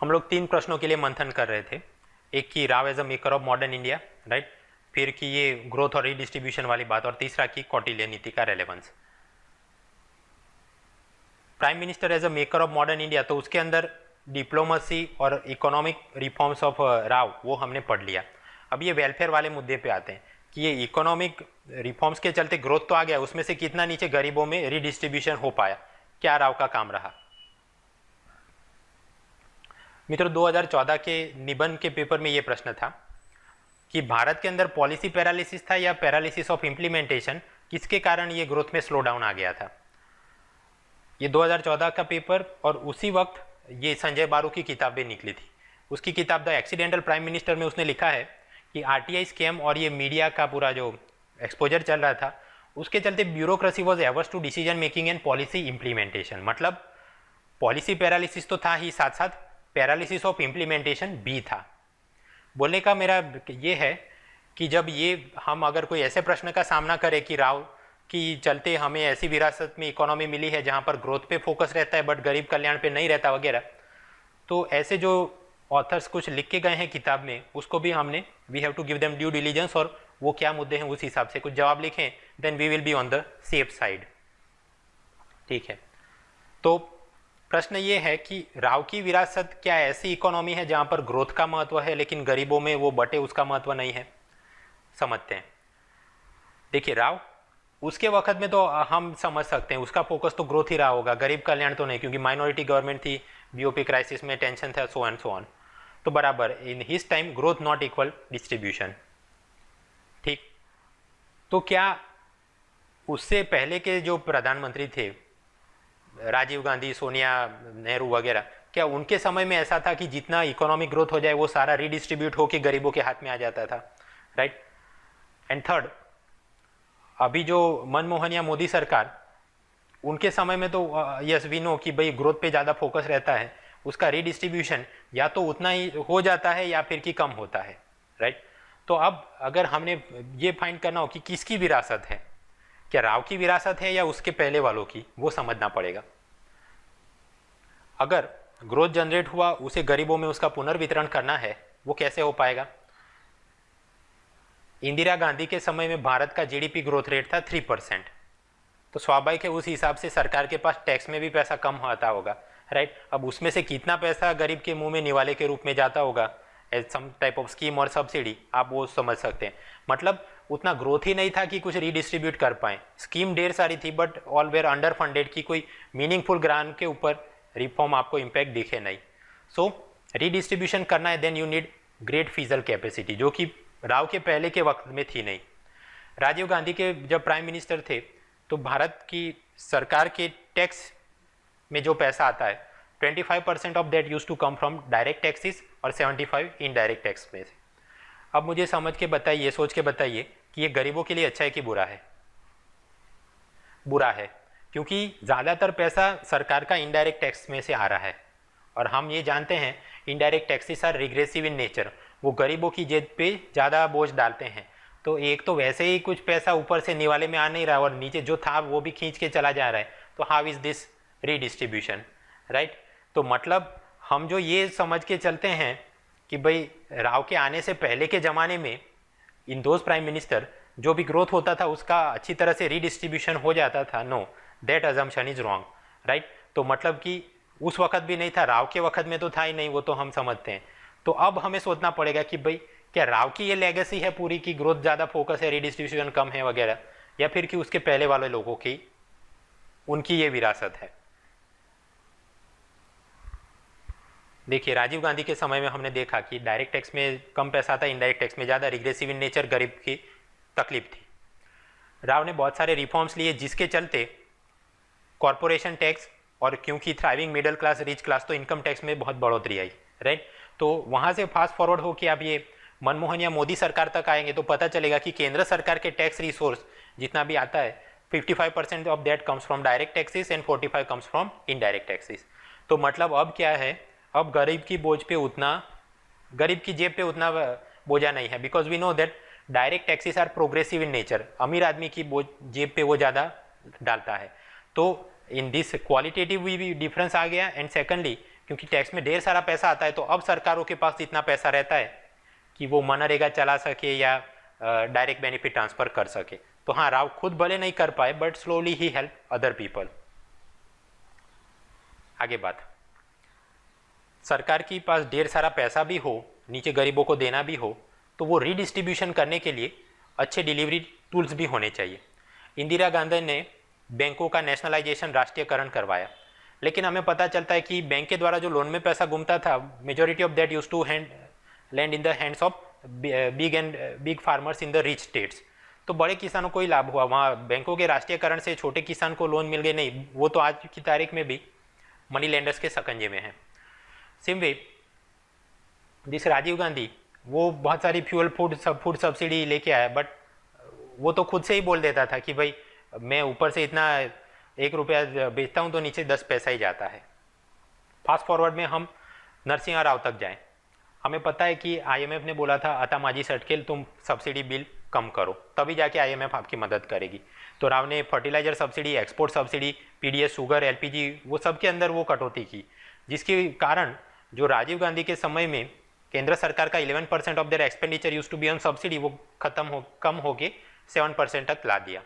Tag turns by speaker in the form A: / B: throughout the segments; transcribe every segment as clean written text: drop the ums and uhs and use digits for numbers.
A: हम लोग 3 प्रश्नों के लिए मंथन कर रहे थे। एक कि Rao as a maker of modern India, right, फिर कि ये ग्रोथ और रीडिस्ट्रीब्यूशन वाली बात, और तीसरा कि कौटिल्य नीति का relevance. Prime minister as a maker of modern India, तो उसके अंदर डिप्लोमेसी और इकोनॉमिक रिफॉर्म्स ऑफ राव वो हमने पढ़ लिया। अब ये वेलफेयर वाले मुद्दे पे आते हैं कि ये इकोनॉमिक रिफॉर्म्स के चलते ग्रोथ तो आ गया, उसमें से कितना नीचे गरीबों में रीडिस्ट्रीब्यूशन हो पाया, क्या राव का काम रहा। मित्रों, 2014 के निबंध के पेपर में ये प्रश्न था कि भारत के अंदर पॉलिसी पैरालिसिस था या पैरालिसिस ऑफ इम्प्लीमेंटेशन, किसके कारण ये ग्रोथ में स्लो डाउन आ गया था। ये 2014 का पेपर, और उसी वक्त ये संजय बारू की किताबें निकली थी। उसकी किताब द एक्सीडेंटल प्राइम मिनिस्टर में उसने लिखा है कि आरटीआई स्कैम और ये मीडिया का पूरा जो एक्सपोजर चल रहा था, उसके चलते bureaucracy was averse to decision making and policy implementation. मतलब पॉलिसी पैरालिसिस तो था ही, साथ साथ पैरालिसिस ऑफ इम्प्लीमेंटेशन भी था। बोलने का मेरा ये है कि जब ये हम अगर कोई ऐसे प्रश्न का सामना करें कि राव की चलते हमें ऐसी विरासत में इकोनॉमी मिली है जहाँ पर ग्रोथ पे फोकस रहता है बट गरीब कल्याण पे नहीं रहता वगैरह, तो ऐसे जो ऑथर्स कुछ लिख के गए हैं किताब में, उसको भी हमने we have to give them due diligence, और वो क्या मुद्दे हैं उस हिसाब से कुछ जवाब लिखें, then we will be on the safe side. ठीक है, तो प्रश्न ये है कि राव की विरासत क्या ऐसी इकोनॉमी है जहाँ पर ग्रोथ का महत्व है लेकिन गरीबों में वो बटे उसका महत्व नहीं है। समझते हैं। देखिए, राव उसके वक्त में तो हम समझ सकते हैं उसका फोकस तो ग्रोथ ही रहा होगा, गरीब कल्याण तो नहीं, क्योंकि माइनॉरिटी गवर्नमेंट थी, बीओपी क्राइसिस में टेंशन था, सो एंड सो ऑन। तो बराबर in his time growth not equal distribution. ठीक, तो क्या उससे पहले के जो प्रधानमंत्री थे, राजीव गांधी, सोनिया नेहरू वगैरह, क्या उनके समय में ऐसा था कि जितना इकोनॉमिक ग्रोथ हो जाए वो सारा रीडिस्ट्रीब्यूट होकर गरीबों के हाथ में आ जाता था, राइट। एंड थर्ड, अभी जो मनमोहन या मोदी सरकार, उनके समय में तो यस वी नो कि भाई ग्रोथ पे ज़्यादा फोकस रहता है, उसका रीडिस्ट्रीब्यूशन या तो उतना ही हो जाता है या फिर कि कम होता है, राइट। तो अब अगर हमने ये फाइंड करना हो कि किसकी विरासत है, क्या राव की विरासत है या उसके पहले वालों की, वो समझना पड़ेगा। अगर ग्रोथ जनरेट हुआ, उसे गरीबों में उसका पुनर्वितरण करना है, वो कैसे हो पाएगा। इंदिरा गांधी के समय में भारत का जीडीपी ग्रोथ रेट था 3%, तो स्वाभाविक है उस हिसाब से सरकार के पास टैक्स में भी पैसा कम आता होगा, राइट। अब उसमें से कितना पैसा गरीब के मुंह में निवाले के रूप में जाता होगा as some type of scheme और सब्सिडी, आप वो समझ सकते हैं। मतलब उतना ग्रोथ ही नहीं था कि कुछ रीडिस्ट्रीब्यूट कर पाए। स्कीम ढेर सारी थी but all were under funded, की कोई मीनिंगफुल ग्रांट के ऊपर रिफॉर्म आपको इम्पैक्ट दिखे नहीं। सो रीडिस्ट्रीब्यूशन करना है, then you need great physical capacity, जो कि राव के पहले के वक्त में थी नहीं। राजीव गांधी के जब प्राइम मिनिस्टर थे तो भारत की सरकार के टैक्स में जो पैसा आता है 25% of that use to come from direct taxes और 75 इनडायरेक्ट टैक्स में से। अब मुझे समझ के बताइए, सोच के बताइए कि ये गरीबों के लिए अच्छा है कि बुरा है। बुरा है, क्योंकि ज़्यादातर पैसा सरकार का इनडायरेक्ट टैक्स में से आ रहा है, और हम ये जानते हैं indirect taxes are regressive in nature, वो गरीबों की जेब पे ज़्यादा बोझ डालते हैं। तो एक तो वैसे ही कुछ पैसा ऊपर से निवाले में आ नहीं रहा और नीचे जो था वो भी खींच के चला जा रहा है, तो how is this redistribution, right. तो मतलब हम जो ये समझ के चलते हैं कि भाई राव के आने से पहले के ज़माने में इन दोज प्राइम मिनिस्टर जो भी ग्रोथ होता था उसका अच्छी तरह से रीडिस्ट्रीब्यूशन हो जाता था, no, that assumption is wrong, right. तो मतलब कि उस वक्त भी नहीं था, राव के वक्त में तो था ही नहीं, वो तो हम समझते हैं। तो अब हमें सोचना पड़ेगा कि भाई क्या राव की ये लेगेसी है पूरी की ग्रोथ ज़्यादा फोकस है, रीडिस्ट्रीब्यूशन कम है वगैरह, या फिर कि उसके पहले वाले लोगों की उनकी ये विरासत है। देखिए, राजीव गांधी के समय में हमने देखा कि डायरेक्ट टैक्स में कम पैसा था, इनडायरेक्ट टैक्स में ज़्यादा, रिग्रेसिव इन नेचर, गरीब की तकलीफ थी। राव ने बहुत सारे रिफॉर्म्स लिए जिसके चलते कॉरपोरेशन टैक्स, और क्योंकि thriving middle class, rich class, तो इनकम टैक्स में बहुत बढ़ोतरी आई, राइट। तो वहाँ से फास्ट फॉरवर्ड हो कि आप ये मनमोहन या मोदी सरकार तक आएंगे तो पता चलेगा कि केंद्र सरकार के टैक्स रिसोर्स जितना भी आता है 55% of that comes from direct taxes and 45 comes from indirect taxes. तो मतलब अब क्या है, अब गरीब की बोझ पे उतना, गरीब की जेब पे उतना बोझा नहीं है, because we know that direct taxes are progressive in nature, अमीर आदमी की बोझ जेब पे वो ज़्यादा डालता है। तो इन दिस क्वालिटेटिव भी डिफरेंस आ गया, एंड सेकेंडली क्योंकि टैक्स में ढेर सारा पैसा आता है, तो अब सरकारों के पास इतना पैसा रहता है कि वो मनरेगा चला सके या डायरेक्ट बेनिफिट ट्रांसफर कर सके। तो हाँ, राव खुद भले नहीं कर पाए, but slowly he help other people. आगे बात, सरकार के पास ढेर सारा पैसा भी हो, नीचे गरीबों को देना भी हो, तो वो रीडिस्ट्रीब्यूशन करने के लिए अच्छे डिलीवरी टूल्स भी होने चाहिए। इंदिरा गांधी ने बैंकों का नेशनलाइजेशन, राष्ट्रीयकरण करवाया, लेकिन हमें पता चलता है कि बैंक के द्वारा जो लोन में पैसा घूमता था, majority of that use to land in the hands of big farmers in the rich states. तो बड़े किसानों को ही लाभ हुआ, वहाँ बैंकों के राष्ट्रीयकरण से छोटे किसान को लोन मिल गए नहीं, वो तो आज की तारीख में भी मनी लेंडर्स के सकंजे में है। सेम वे जिस राजीव गांधी, वो बहुत सारी फूड सब्सिडी लेके आया, बट वो तो खुद से ही बोल देता था कि भाई मैं ऊपर से इतना 1 रुपया बेचता हूँ तो नीचे 10 पैसा ही जाता है। फास्ट फॉरवर्ड में हम नरसिंहा राव तक जाएं, हमें पता है कि IMF ने बोला था अता माजी सटकेल तुम सब्सिडी बिल कम करो, तभी जाके IMF आपकी मदद करेगी। तो राव ने fertilizer subsidy, export subsidy, PDS, sugar, LPG, वो सब के अंदर वो कटौती की, जिसके कारण जो राजीव गांधी के समय में केंद्र सरकार का 11% of their expenditure use to be on subsidy, वो कम होके 7% तक ला दिया।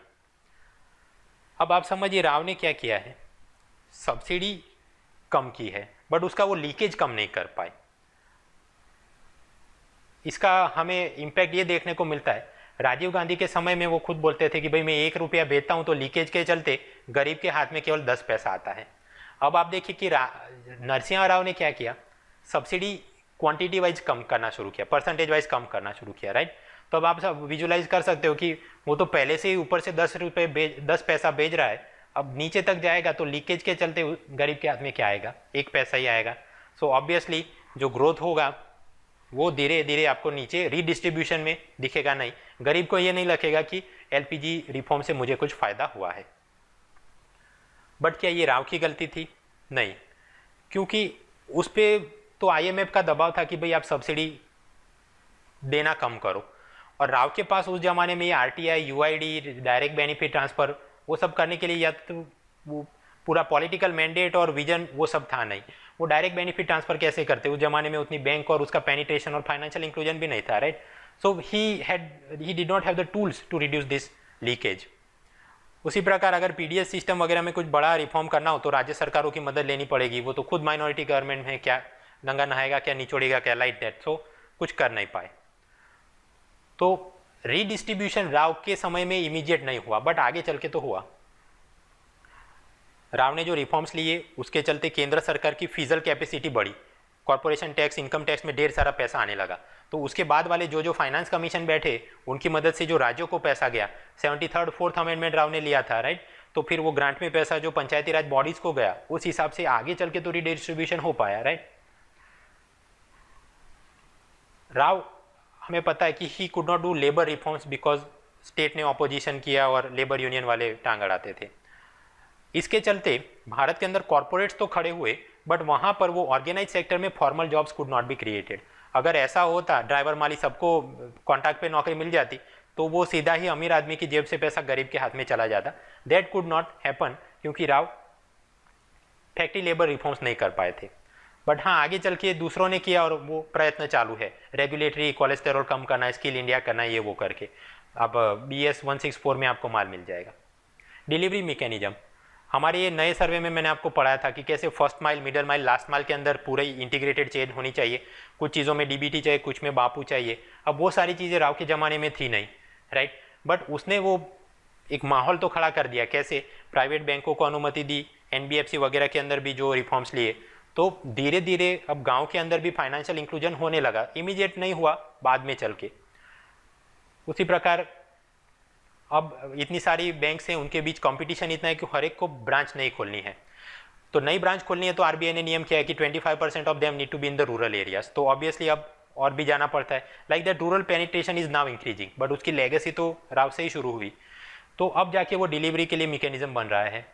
A: अब आप समझिए राव ने क्या किया है, सब्सिडी कम की है, बट उसका वो लीकेज कम नहीं कर पाए। इसका हमें इम्पैक्ट ये देखने को मिलता है, राजीव गांधी के समय में वो खुद बोलते थे कि भाई मैं 1 रुपया बेचता हूँ तो लीकेज के चलते गरीब के हाथ में केवल 10 पैसा आता है। अब आप देखिए कि नरसिंहा राव ने क्या किया, सब्सिडी क्वांटिटी वाइज कम करना शुरू किया, परसेंटेज वाइज कम करना शुरू किया, राइट। तो अब आप सब विजुलाइज कर सकते हो कि वो तो पहले से ही ऊपर से 10 पैसा बेच रहा है, अब नीचे तक जाएगा तो लीकेज के चलते गरीब के हाथ में क्या आएगा, 1 पैसा ही आएगा। सो ऑब्वियसली जो ग्रोथ होगा वो धीरे धीरे आपको नीचे रीडिस्ट्रीब्यूशन में दिखेगा नहीं, गरीब को ये नहीं लगेगा कि LPG रिफॉर्म से मुझे कुछ फायदा हुआ है। बट क्या ये राव की गलती थी? नहीं, क्योंकि उस पर तो IMF का दबाव था कि भाई आप सब्सिडी देना कम करो, और राव के पास उस जमाने में ये RTI, UID, direct benefit transfer, वो सब करने के लिए या तो वो पूरा पॉलिटिकल मैंडेट और विजन वो सब था नहीं। वो डायरेक्ट बेनिफिट ट्रांसफर कैसे करते, उस जमाने में उतनी बैंक और उसका पेनिट्रेशन और फाइनेंशियल इंक्लूजन भी नहीं था, right. So he did not have the tools to reduce this leakage. उसी प्रकार अगर PDS सिस्टम वगैरह में कुछ बड़ा रिफॉर्म करना हो तो राज्य सरकारों की मदद लेनी पड़ेगी, वो तो खुद माइनॉरिटी गवर्नमेंट में क्या गंगा नहाएगा क्या निचोड़ेगा क्या, लाइक दैट। सो कुछ कर नहीं पाए। तो रीडिस्ट्रीब्यूशन राव के समय में इमीडिएट नहीं हुआ, बट आगे चल के तो हुआ। राव ने जो रिफॉर्म्स लिए उसके चलते केंद्र सरकार की फिजिकल कैपेसिटी बढ़ी, कॉर्पोरेशन टैक्स, इनकम टैक्स में ढेर सारा पैसा आने लगा। तो उसके बाद वाले जो फाइनेंस कमीशन बैठे उनकी मदद से जो राज्यों को पैसा गया, 73rd 4th अमेंडमेंट राव ने लिया था, राइट। तो फिर वो ग्रांट में पैसा जो पंचायती राज बॉडीज को गया, उस हिसाब से आगे चल के तो रीडिस्ट्रीब्यूशन हो पाया, राइट। राव हमें पता है कि he could not do labour reforms because state ने ऑपोजिशन किया और लेबर यूनियन वाले टांग अड़ाते थे। इसके चलते भारत के अंदर कॉर्पोरेट्स तो खड़े हुए, बट वहाँ पर वो ऑर्गेनाइज सेक्टर में formal jobs could not be created. अगर ऐसा होता, ड्राइवर माली सबको कॉन्ट्रैक्ट पे नौकरी मिल जाती, तो वो सीधा ही अमीर आदमी की जेब से पैसा गरीब के हाथ में चला जाता। दैट कुड नॉट हैपन, क्योंकि राव फैक्ट्री लेबर रिफॉर्म्स नहीं कर पाए थे। बट हाँ, आगे चल के दूसरों ने किया और वो प्रयत्न चालू है, रेगुलेटरी कोलेस्टेरोल कम करना, स्किल इंडिया करना, ये वो करके। अब BS 164 में आपको माल मिल जाएगा। डिलीवरी मैकेनिज्म, हमारे ये नए सर्वे में मैंने आपको पढ़ाया था कि कैसे first mile, middle mile, last mile के अंदर पूरे इंटीग्रेटेड चेन होनी चाहिए। कुछ चीज़ों में DBT चाहिए, कुछ में बापू चाहिए। अब वो सारी चीज़ें राव के ज़माने में थी नहीं, राइट। बट उसने वो एक माहौल तो खड़ा कर दिया, कैसे प्राइवेट बैंकों को अनुमति दी, NBFC वगैरह के अंदर भी जो रिफॉर्म्स लिए, तो धीरे धीरे अब गांव के अंदर भी फाइनेंशियल इंक्लूजन होने लगा। इमीडिएट नहीं हुआ, बाद में चल के। उसी प्रकार अब इतनी सारी बैंक्स हैं, उनके बीच कंपटीशन इतना है कि हर एक को ब्रांच नहीं खोलनी है। तो नई ब्रांच खोलनी है तो RBI ने नियम किया है कि 25% of them need to be in the rural areas. तो ऑब्वियसली अब और भी जाना पड़ता है। Like that rural penetration is now increasing, but उसकी लेगेसी तो राव से ही शुरू हुई। तो अब जाके वो डिलीवरी के लिए मैकेनिज्म बन रहा है।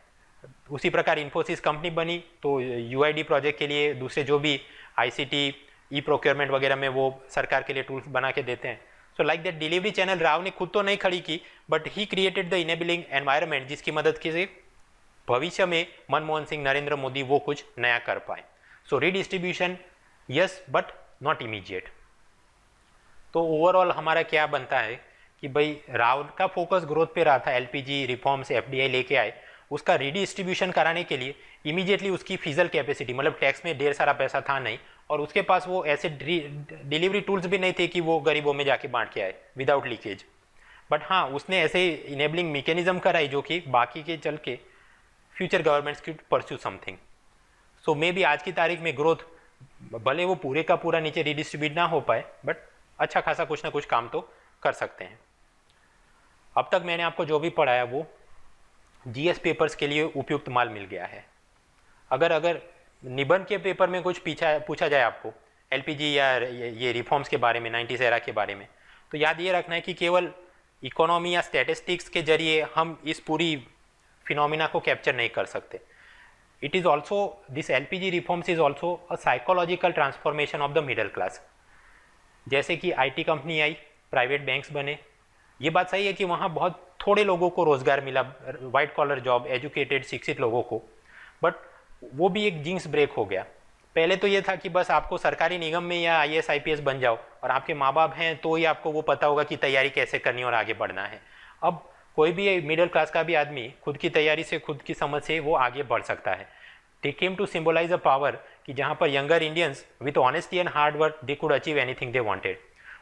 A: उसी प्रकार इन्फोसिस कंपनी बनी, तो UID प्रोजेक्ट के लिए दूसरे जो भी ICT, E-प्रोक्योरमेंट वगैरह में वो सरकार के लिए टूल्स बना के देते हैं। So like that delivery channel Rao ने खुद तो नहीं खड़ी की, but he created the enabling environment, जिसकी मदद से भविष्य में मनमोहन सिंह, नरेंद्र मोदी वो कुछ नया कर पाए। So redistribution yes but not immediate. तो ओवरऑल हमारा क्या बनता है कि भाई राव का फोकस ग्रोथ पे रहा था, एलपीजी रिफॉर्म्स एफडीआई लेके आए, उसका रीडिस्ट्रीब्यूशन कराने के लिए इमीडिएटली उसकी फिजल कैपेसिटी मतलब टैक्स में ढेर सारा पैसा था नहीं, और उसके पास वो ऐसे डिलीवरी टूल्स भी नहीं थे कि वो गरीबों में जाके बांट के आए विदाउट लीकेज। बट हाँ, उसने ऐसे इनेबलिंग मैकेनिज्म कराई जो कि बाकी के चल के फ्यूचर गवर्नमेंट्स की pursue something. So may be आज की तारीख में ग्रोथ भले वो पूरे का पूरा नीचे रिडिस्ट्रीब्यूट ना हो पाए, बट अच्छा खासा कुछ ना कुछ काम तो कर सकते हैं। अब तक मैंने आपको जो भी पढ़ाया वो जीएस पेपर्स के लिए उपयुक्त माल मिल गया है। अगर निबंध के पेपर में कुछ पूछा जाए आपको एलपीजी या ये रिफॉर्म्स के बारे में, 90s एरा के बारे में, तो याद ये रखना है कि केवल इकोनॉमी या स्टैटिस्टिक्स के जरिए हम इस पूरी फिनोमिना को कैप्चर नहीं कर सकते। It is also this LPG reforms is also a psychological transformation of the middle class. जैसे कि IT company I, private banks बने, ये बात सही है कि वहाँ बहुत थोड़े लोगों को रोज़गार मिला, वाइट कॉलर जॉब, एजुकेटेड शिक्षित लोगों को, बट वो भी एक जिंक्स ब्रेक हो गया। पहले तो ये था कि बस आपको सरकारी निगम में या आईएएस आईपीएस बन जाओ और आपके माँ बाप हैं तो ही आपको वो पता होगा कि तैयारी कैसे करनी और आगे बढ़ना है। अब कोई भी मिडिल क्लास का भी आदमी खुद की तैयारी से, खुद की समझ से वो आगे बढ़ सकता है। They came to symbolize a power कि जहाँ पर younger Indians with honesty and hard work they could achieve anything they wanted.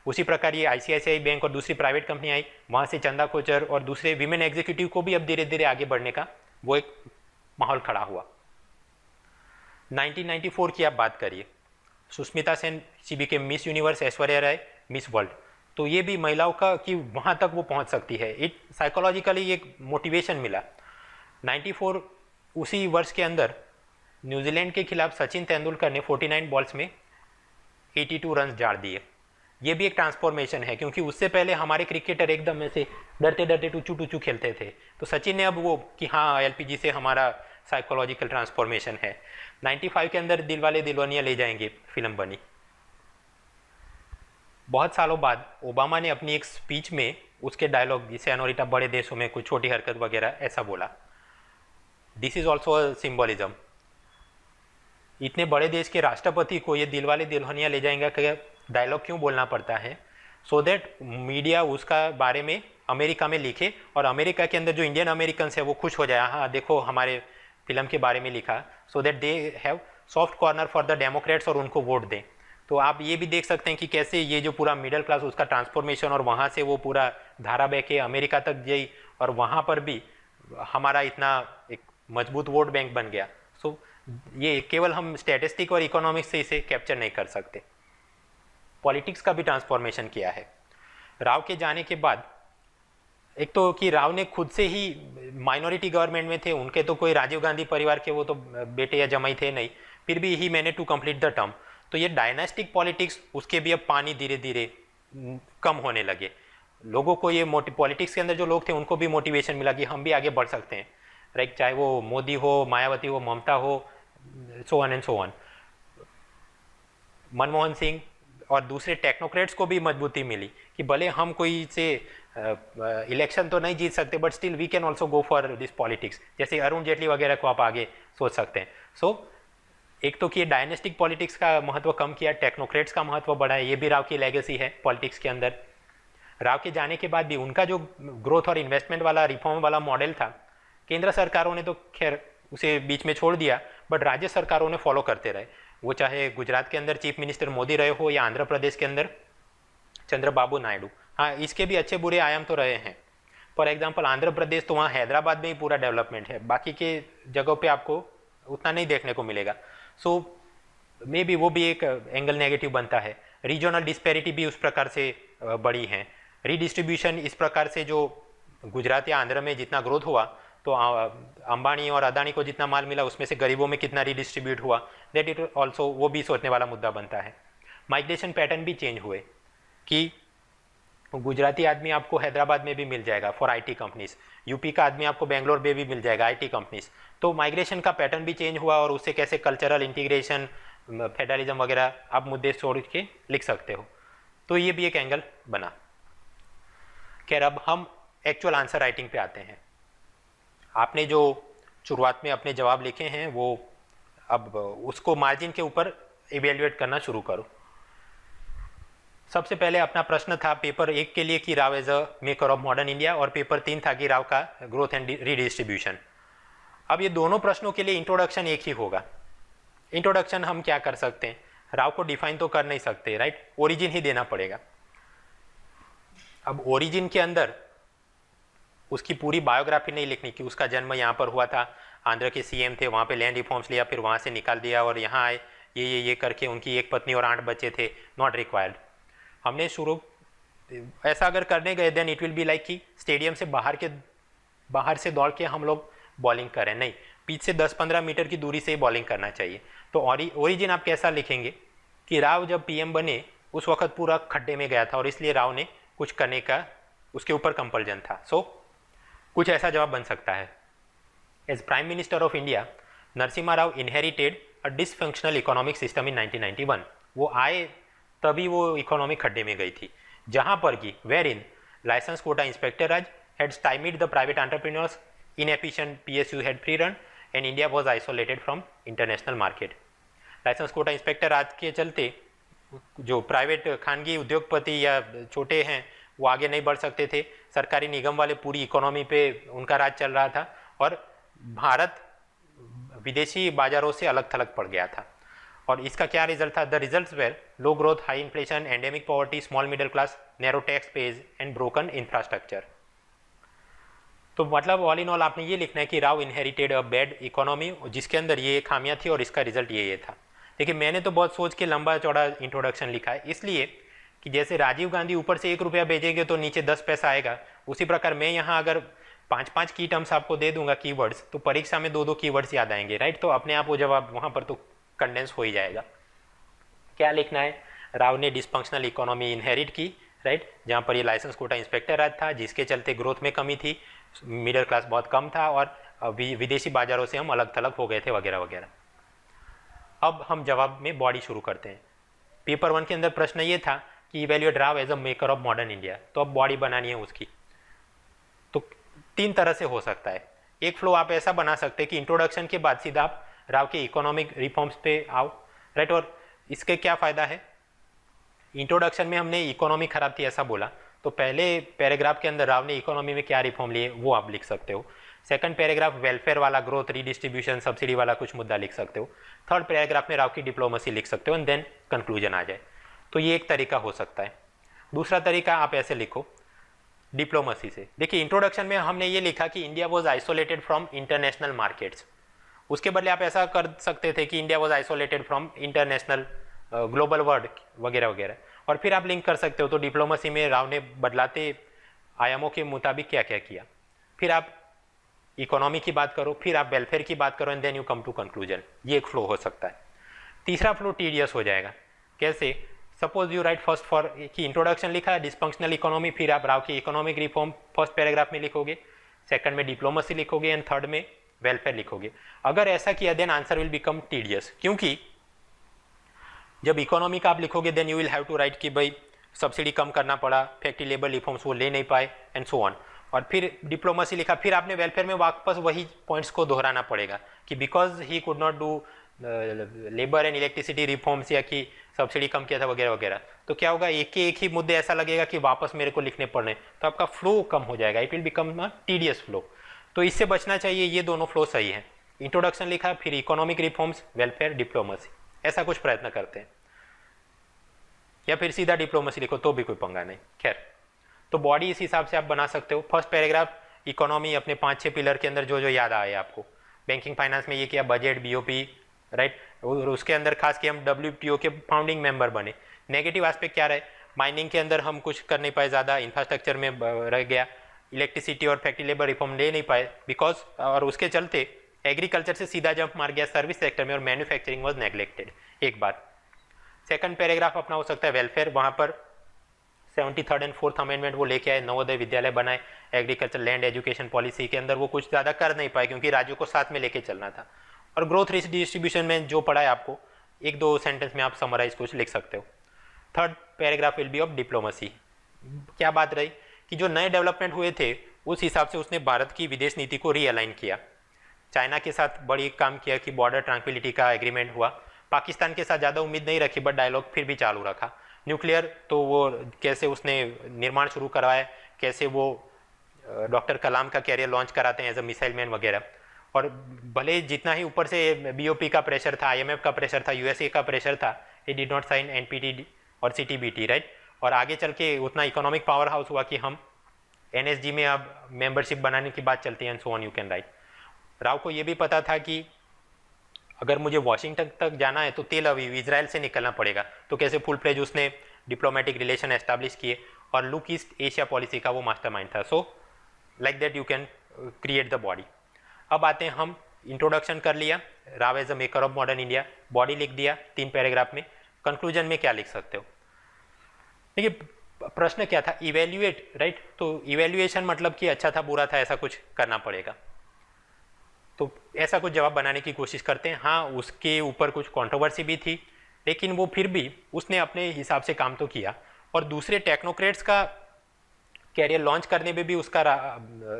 A: उसी प्रकार ये आईसीआईसीआई बैंक और दूसरी प्राइवेट कंपनी आई, वहाँ से चंदा कोचर और दूसरे विमेन एग्जीक्यूटिव को भी अब धीरे धीरे आगे बढ़ने का वो एक माहौल खड़ा हुआ। 1994 की आप बात करिए, Sushmita Sen she became Miss Universe, Aishwarya Rai Miss World. तो ये भी महिलाओं का कि वहाँ तक वो पहुँच सकती है, इट साइकोलॉजिकली एक मोटिवेशन मिला। 94 उसी वर्ष के अंदर न्यूजीलैंड के खिलाफ सचिन तेंदुलकर ने 49 बॉल्स में 82 रन झाड़ दिए। ये भी एक ट्रांसफॉर्मेशन है, क्योंकि उससे पहले हमारे क्रिकेटर एकदम ऐसे डरते डरते टूचू टूचू खेलते थे। तो सचिन ने अब वो कि हाँ एलपीजी से हमारा साइकोलॉजिकल ट्रांसफॉर्मेशन है। 95 के अंदर दिलवाले दुल्हनिया ले जाएंगे फिल्म बनी। बहुत सालों बाद ओबामा ने अपनी एक स्पीच में उसके डायलॉग जिसे अनोरिटा बड़े देशों में कुछ छोटी हरकत वगैरह ऐसा बोला, this is also a symbolism. इतने बड़े देश के राष्ट्रपति को ये दिलवाले दुल्हनिया ले जाएंगे का डायलॉग क्यों बोलना पड़ता है? सो दैट मीडिया उसका बारे में अमेरिका में लिखे और अमेरिका के अंदर जो इंडियन अमेरिकन है वो खुश हो जाए, हाँ देखो हमारे फिल्म के बारे में लिखा, so that they have soft corner for the Democrats और उनको वोट दें। तो आप ये भी देख सकते हैं कि कैसे ये जो पूरा मिडिल क्लास उसका ट्रांसफॉर्मेशन और वहाँ से वो पूरा धारा बह के अमेरिका तक गई और वहाँ पर भी हमारा इतना एक मजबूत वोट बैंक बन गया। सो ये केवल हम स्टैटिस्टिक और इकोनॉमिक्स से इसे कैप्चर नहीं कर सकते। पॉलिटिक्स का भी ट्रांसफॉर्मेशन किया है। राव के जाने के बाद एक तो कि राव ने खुद से ही माइनॉरिटी गवर्नमेंट में थे, उनके तो कोई राजीव गांधी परिवार के वो तो बेटे या जमाई थे नहीं, फिर भी ही मैंने टू कंप्लीट द टर्म। तो ये डायनास्टिक पॉलिटिक्स उसके भी अब पानी धीरे धीरे कम होने लगे। लोगों को ये पॉलिटिक्स के अंदर जो लोग थे उनको भी मोटिवेशन मिला कि हम भी आगे बढ़ सकते हैं, राइट? चाहे वो मोदी हो, मायावती हो, ममता हो, so on and so on. Manmohan Singh और दूसरे टेक्नोक्रेट्स को भी मजबूती मिली कि भले हम कोई से इलेक्शन तो नहीं जीत सकते but still we can also go for this politics. जैसे अरुण जेटली वगैरह को आप आगे सोच सकते हैं। सो एक तो कि डायनेस्टिक पॉलिटिक्स का महत्व कम किया, टेक्नोक्रेट्स का महत्व बढ़ाया, ये भी राव की लेगेसी है पॉलिटिक्स के अंदर। राव के जाने के बाद भी उनका जो ग्रोथ और इन्वेस्टमेंट वाला रिफॉर्म वाला मॉडल था, केंद्र सरकारों ने तो खैर उसे बीच में छोड़ दिया, बट राज्य सरकारों ने फॉलो करते रहे। वो चाहे गुजरात के अंदर चीफ मिनिस्टर मोदी रहे हो या आंध्र प्रदेश के अंदर चंद्रबाबू नायडू। हाँ, इसके भी अच्छे बुरे आयाम तो रहे हैं। फॉर एग्जांपल आंध्र प्रदेश तो वहाँ हैदराबाद में ही पूरा डेवलपमेंट है, बाकी के जगहों पे आपको उतना नहीं देखने को मिलेगा। सो मे बी वो भी एक एंगल नेगेटिव बनता है। रीजनल डिस्पैरिटी भी उस प्रकार से बड़ी है। रीडिस्ट्रीब्यूशन इस प्रकार से जो गुजरात या आंध्र में जितना ग्रोथ हुआ तो अंबानी और अदानी को जितना माल मिला उसमें से गरीबों में कितना रीडिस्ट्रीब्यूट हुआ, दैट इट ऑल्सो वो भी सोचने वाला मुद्दा बनता है। माइग्रेशन पैटर्न भी चेंज हुए कि गुजराती आदमी आपको हैदराबाद में भी मिल जाएगा फॉर आईटी कंपनीज, यूपी का आदमी आपको बेंगलोर में भी मिल जाएगा आईटी कंपनीज। तो माइग्रेशन का पैटर्न भी चेंज हुआ और उससे कैसे कल्चरल इंटीग्रेशन, फेडरलिज्म वगैरह आप मुद्दे छोड़ के लिख सकते हो। तो ये भी एक एंगल बना। खैर अब हम एक्चुअल आंसर राइटिंग पे आते हैं। आपने जो शुरुआत में अपने जवाब लिखे हैं वो अब उसको मार्जिन के ऊपर इवेल्युएट करना शुरू करो। सबसे पहले अपना प्रश्न था पेपर 1 के लिए कि Rao as a maker of modern India, और पेपर 3 था कि राव का ग्रोथ एंड रीडिस्ट्रीब्यूशन। अब ये दोनों प्रश्नों के लिए इंट्रोडक्शन एक ही होगा। इंट्रोडक्शन हम क्या कर सकते हैं, राव को डिफाइन तो कर नहीं सकते, राइट, ओरिजिन ही देना पड़ेगा। अब ओरिजिन के अंदर उसकी पूरी बायोग्राफी नहीं लिखनी कि उसका जन्म यहाँ पर हुआ था, आंध्र के सीएम थे, वहाँ पे लैंड रिफॉर्म्स लिया, फिर वहाँ से निकाल दिया और यहाँ आए, ये करके उनकी एक पत्नी और 8 बच्चे थे, नॉट रिक्वायर्ड। हमने शुरू ऐसा अगर करने गए then it will be like कि स्टेडियम से बाहर से दौड़ के हम लोग बॉलिंग करें, नहीं, पिच से 10-15 मीटर की दूरी से ही बॉलिंग करना चाहिए। तो ओरिजिन आप कैसा लिखेंगे कि राव जब पीएम बने उस वक्त पूरा खड्डे में गया था और इसलिए राव ने कुछ करने का उसके ऊपर कंपल्जन था। सो कुछ ऐसा जवाब बन सकता है, as prime minister of India Narasimha Rao inherited a dysfunctional economic system in 1991। वो आए तभी वो इकोनॉमिक खड्डे में गई थी, जहां पर कि where in licence quota inspector raj had stymied the private entrepreneurs, inefficient PSU had free run and India was isolated from international market। Licence quota inspector raj के चलते जो प्राइवेट खानगी उद्योगपति या छोटे हैं वो आगे नहीं बढ़ सकते थे, सरकारी निगम वाले पूरी इकोनॉमी पे उनका राज चल रहा था और भारत विदेशी बाजारों से अलग थलग पड़ गया था। और इसका क्या रिजल्ट था, the results were low growth, high inflation, endemic poverty, small middle class, narrow tax base and broken infrastructure. तो मतलब ऑल इन ऑल आपने ये लिखना है कि Rao inherited a bad economy जिसके अंदर ये खामियां थी और इसका रिजल्ट ये था। देखिए मैंने तो बहुत सोच के लंबा चौड़ा इंट्रोडक्शन लिखा है, इसलिए कि जैसे राजीव गांधी ऊपर से 1 रुपया भेजेंगे तो नीचे 10 पैसा आएगा, उसी प्रकार मैं यहाँ अगर 5-5 की टर्म्स आपको दे दूंगा कीवर्ड्स, तो परीक्षा में 2-2 कीवर्ड्स याद आएंगे, राइट। तो अपने आप वो जवाब वहाँ पर तो कंडेंस हो ही जाएगा। क्या लिखना है, राव ने डिसफंक्शनल इकोनॉमी इनहेरिट की, राइट, जहाँ पर ये लाइसेंस कोटा इंस्पेक्टर राज था जिसके चलते ग्रोथ में कमी थी, मिडिल क्लास बहुत कम था और विदेशी बाजारों से हम अलग थलग हो गए थे वगैरह वगैरह। अब हम जवाब में बॉडी शुरू करते हैं। पेपर 1 के अंदर प्रश्न ये था कि evaluate Rao as a maker of modern India, तो अब बॉडी बनानी है उसकी। तो 3 तरह से हो सकता है। एक फ्लो आप ऐसा बना सकते हैं कि इंट्रोडक्शन के बाद सीधा आप राव के इकोनॉमिक रिफॉर्म्स पे आओ, राइट। और इसके क्या फ़ायदा है, इंट्रोडक्शन में हमने इकोनॉमी खराब थी ऐसा बोला, तो पहले पैराग्राफ के अंदर राव ने इकोनॉमी में क्या रिफॉर्म लिए वो आप लिख सकते हो। सेकंड पैराग्राफ वेलफेयर वाला, ग्रोथ, रीडिस्ट्रीब्यूशन, सब्सिडी वाला कुछ मुद्दा लिख सकते हो। थर्ड पैराग्राफ में राव की डिप्लोमेसी लिख सकते हो एंड देन कंक्लूजन आ जाए। तो ये एक तरीका हो सकता है। दूसरा तरीका आप ऐसे लिखो डिप्लोमेसी से। देखिए इंट्रोडक्शन में हमने ये लिखा कि India was isolated from international markets, उसके बदले आप ऐसा कर सकते थे कि India was isolated from international global world वगैरह वगैरह, और फिर आप लिंक कर सकते हो। तो डिप्लोमेसी में राव ने बदलाते आयामों के मुताबिक क्या क्या किया, फिर आप इकोनॉमी की बात करो, फिर आप वेलफेयर की बात करो and then you come to conclusion. ये एक फ्लो हो सकता है। तीसरा फ्लो टीडियस हो जाएगा। कैसे, suppose you right first for कि इंट्रोडक्शन लिखा है डिसफंक्शनल इकोनॉमी, फिर आप राव की इकोनॉमिक रिफॉर्म फर्स्ट पैराग्राफ में लिखोगे, सेकंड में डिप्लोमेसी लिखोगे एंड थर्ड में वेलफेयर लिखोगे। अगर ऐसा किया then answer will become tedious, क्योंकि जब इकोनॉमी का आप लिखोगे then you will have to write कि भाई सब्सिडी कम करना पड़ा, फैक्ट्री लेबर रिफॉर्म्स वो ले नहीं पाए एंड सो ऑन। और फिर डिप्लोमेसी लिखा, फिर आपने वेलफेयर में वापस वही पॉइंट्स को दोहराना पड़ेगा कि because he could not do labour and electricity reforms या कि सब्सिडी कम किया था वगैरह वगैरह। तो क्या होगा, एक ही मुद्दे ऐसा लगेगा कि वापस मेरे को लिखने पड़ने, तो आपका फ्लो कम हो जाएगा, it will become a tedious flow. तो इससे बचना चाहिए, ये दोनों फ्लो सही है। इंट्रोडक्शन लिखा, फिर इकोनॉमिक रिफॉर्म्स, वेलफेयर, डिप्लोमेसी, ऐसा कुछ प्रयत्न करते हैं, या फिर सीधा डिप्लोमेसी लिखो तो भी कोई पंगा नहीं। खैर, तो बॉडी इस हिसाब से आप बना सकते हो। फर्स्ट पैराग्राफ इकोनॉमी अपने 5-6 पिलर के अंदर जो जो याद आए आपको, बैंकिंग फाइनेंस में ये किया, बजट, बीओपी, राइट, और उसके अंदर खास कि हम WTO के फाउंडिंग मेंबर बने। नेगेटिव एस्पेक्ट क्या रहे, माइनिंग के अंदर हम कुछ कर नहीं पाए, ज़्यादा इंफ्रास्ट्रक्चर में रह गया, इलेक्ट्रिसिटी और फैक्ट्री लेबर रिफॉर्म ले नहीं पाए बिकॉज, और उसके चलते एग्रीकल्चर से सीधा जंप मार गया सर्विस सेक्टर में और मैन्युफैक्चरिंग वॉज नेग्लेक्टेड। एक बात। सेकंड पैराग्राफ अपना हो सकता है वेलफेयर, वहाँ पर 73rd एंड 4th अमेंडमेंट वो लेके आए, नवोदय विद्यालय बनाए, एग्रीकल्चर लैंड एजुकेशन पॉलिसी के अंदर वो कुछ ज़्यादा कर नहीं पाए क्योंकि राज्यों को साथ में लेके चलना था। और ग्रोथ डिस्ट्रीब्यूशन में जो पढ़ा है आपको, 1-2 सेंटेंस में आप समराइज कुछ लिख सकते हो। Third paragraph will be of diplomacy. क्या बात रही कि जो नए डेवलपमेंट हुए थे उस हिसाब से उसने भारत की विदेश नीति को रीअलाइन किया। चाइना के साथ बड़ी काम किया कि बॉर्डर ट्रैंक्विलिटी का एग्रीमेंट हुआ, पाकिस्तान के साथ ज़्यादा उम्मीद नहीं रखी बट डायलॉग फिर भी चालू रखा। न्यूक्लियर तो वो कैसे उसने निर्माण शुरू करवाया, कैसे वो डॉक्टर कलाम का कैरियर लॉन्च कराते हैं एज अ मिसाइल मैन वगैरह। और भले जितना ही ऊपर से बीओपी का प्रेशर था, आईएमएफ का प्रेशर था, यूएसए का प्रेशर था, he did not sign NPT और सीटीबीटी, राइट। और आगे चल के उतना इकोनॉमिक पावर हाउस हुआ कि हम एनएसजी में अब मेंबरशिप बनाने की बात चलती है and so on you can write. Rao को ये भी पता था कि अगर मुझे वॉशिंगटन तक जाना है तो तेल अवीव इजराइल से निकलना पड़ेगा, तो कैसे फुल प्लेज उसने डिप्लोमेटिक रिलेशन एस्टैब्लिश किए और लुक ईस्ट एशिया पॉलिसी का वो मास्टरमाइंड था। So like that you can create the body. अब आते हैं, हम इंट्रोडक्शन कर लिया, Rao as a maker of modern India, body लिख दिया 3 पैराग्राफ में, कंक्लूजन में क्या लिख सकते हो? देखिए प्रश्न क्या था, इवेल्युएट, राइट। तो इवेल्युएशन मतलब कि अच्छा था बुरा था ऐसा कुछ करना पड़ेगा, तो ऐसा कुछ जवाब बनाने की कोशिश करते हैं। हाँ, उसके ऊपर कुछ कंट्रोवर्सी भी थी, लेकिन वो फिर भी उसने अपने हिसाब से काम तो किया और दूसरे टेक्नोक्रेट्स का कैरियर लॉन्च करने में भी उसका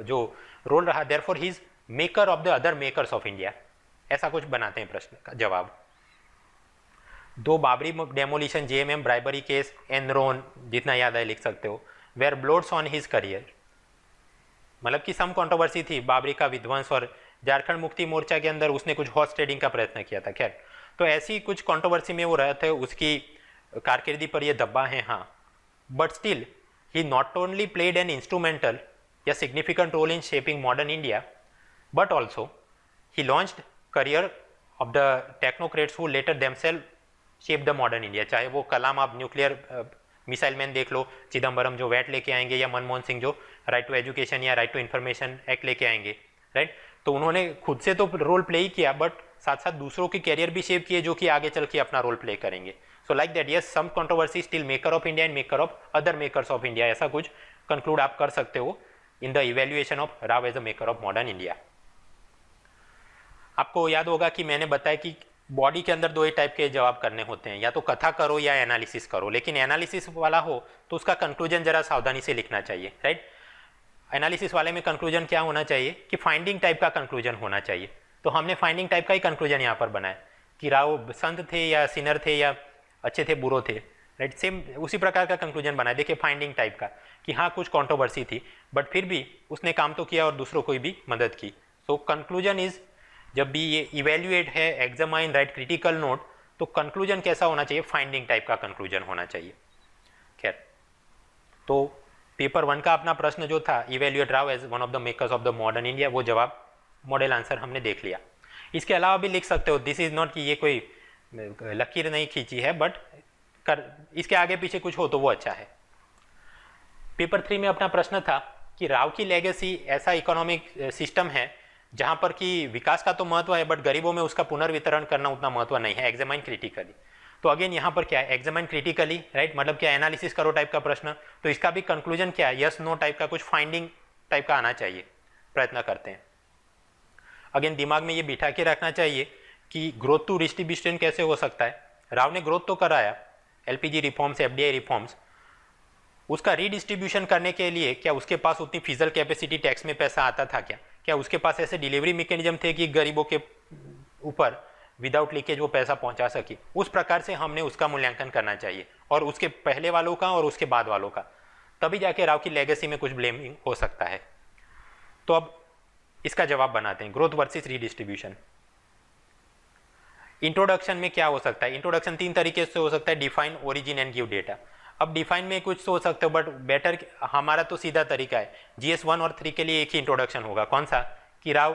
A: जो रोल रहा, therefore he is maker of the other makers of India, ऐसा कुछ बनाते हैं प्रश्न का जवाब। 2 Babri demolition, JMM bribery case, Enron, जितना याद है लिख सकते हो, वेयर ब्लोड्स ऑन हिज करियर, मतलब कि सम कंट्रोवर्सी थी, बाबरी का विध्वंस और झारखंड मुक्ति मोर्चा के अंदर उसने कुछ हॉर्स ट्रेडिंग का प्रयत्न किया था। खैर, तो ऐसी कुछ कंट्रोवर्सी में वो रहे थे, उसकी कारकिर्दी पर ये दब्बा है, हाँ, but still he not only played an instrumental या significant role in shaping modern India, but also he launched career of the technocrats who later themselves shape the modern India. चाहे वो कलाम, आप न्यूक्लियर मिसाइल मैन देख लो, चिदम्बरम जो VAT लेके आएंगे, या मनमोहन सिंह जो राइट टू एजुकेशन या राइट टू इन्फॉर्मेशन एक्ट लेके आएंगे, राइट। तो उन्होंने खुद से तो रोल प्ले ही किया, बट साथ साथ दूसरों के कैरियर भी शेप किए जो कि आगे चल के अपना रोल प्ले करेंगे। So like that, yes, some controversy, still maker of India and maker of other makers of India, ऐसा कुछ कंक्लूड आप कर सकते हो in the evaluation of Rao as a maker of modern India. आपको याद होगा कि मैंने बताया कि बॉडी के अंदर 2 ही टाइप के जवाब करने होते हैं, या तो कथा करो या एनालिसिस करो, लेकिन एनालिसिस वाला हो तो उसका कंक्लूजन जरा सावधानी से लिखना चाहिए, राइट। एनालिसिस वाले में कंक्लूजन क्या होना चाहिए कि फाइंडिंग टाइप का कंक्लूजन होना चाहिए। तो हमने फाइंडिंग टाइप का ही कंक्लूजन यहाँ पर बनाया कि राव संत थे या सिनर थे या अच्छे थे बुरो थे, राइट। सेम उसी प्रकार का कंक्लूजन बनाया। देखिए फाइंडिंग टाइप का कि हाँ कुछ कंट्रोवर्सी थी बट फिर भी उसने काम तो किया और दूसरों को भी मदद की। सो कंक्लूजन इज, जब भी ये इवेल्युएट है, एग्जामाइन, राइट क्रिटिकल नोट, तो कंक्लूजन कैसा होना चाहिए? फाइंडिंग टाइप का कंक्लूजन होना चाहिए। खैर, तो पेपर 1 का अपना प्रश्न जो था, evaluate Rao as one of the makers of the modern India, वो जवाब मॉडल आंसर हमने देख लिया। इसके अलावा भी लिख सकते हो, दिस इज नॉट कि ये कोई लकीर नहीं खींची है, बट इसके आगे पीछे कुछ हो तो वो अच्छा है। पेपर 3 में अपना प्रश्न था कि राव की लेगेसी ऐसा इकोनॉमिक सिस्टम है जहां पर कि विकास का तो महत्व है बट गरीबों में उसका पुनर्वितरण करना उतना महत्व नहीं है, एग्जामाइन क्रिटिकली। तो अगेन यहाँ पर क्या है, एग्जामाइन क्रिटिकली, राइट, मतलब क्या एनालिसिस करो टाइप का प्रश्न। तो इसका भी कंक्लूजन क्या है, यस नो टाइप का, कुछ फाइंडिंग टाइप का आना चाहिए, प्रयत्न करते हैं। अगेन दिमाग में ये बिठा के रखना चाहिए कि ग्रोथ टू डिस्ट्रीब्यूशन कैसे हो सकता है। राव ने ग्रोथ तो कराया, एलपीजी रिफॉर्म्स, एफडीआई रिफॉर्म्स, उसका रीडिस्ट्रीब्यूशन करने के लिए क्या उसके पास उतनी फिजिकल कैपेसिटी, टैक्स में पैसा आता था क्या उसके पास ऐसे डिलीवरी मैकेनिज्म थे कि गरीबों के ऊपर विदाउट लीकेज वो पैसा पहुंचा सके? उस प्रकार से हमने उसका मूल्यांकन करना चाहिए, और उसके पहले वालों का और उसके बाद वालों का, तभी जाके राव की लेगेसी में कुछ ब्लेमिंग हो सकता है। तो अब इसका जवाब बनाते हैं, ग्रोथ वर्सेस रीडिस्ट्रीब्यूशन। इंट्रोडक्शन में क्या हो सकता है? इंट्रोडक्शन 3 तरीके से हो सकता है, define, origin and give data. अब डिफाइन में कुछ सोच सकते हो, बट बेटर हमारा तो सीधा तरीका है, GS 1 और 3 के लिए एक ही इंट्रोडक्शन होगा। कौन सा? कि राव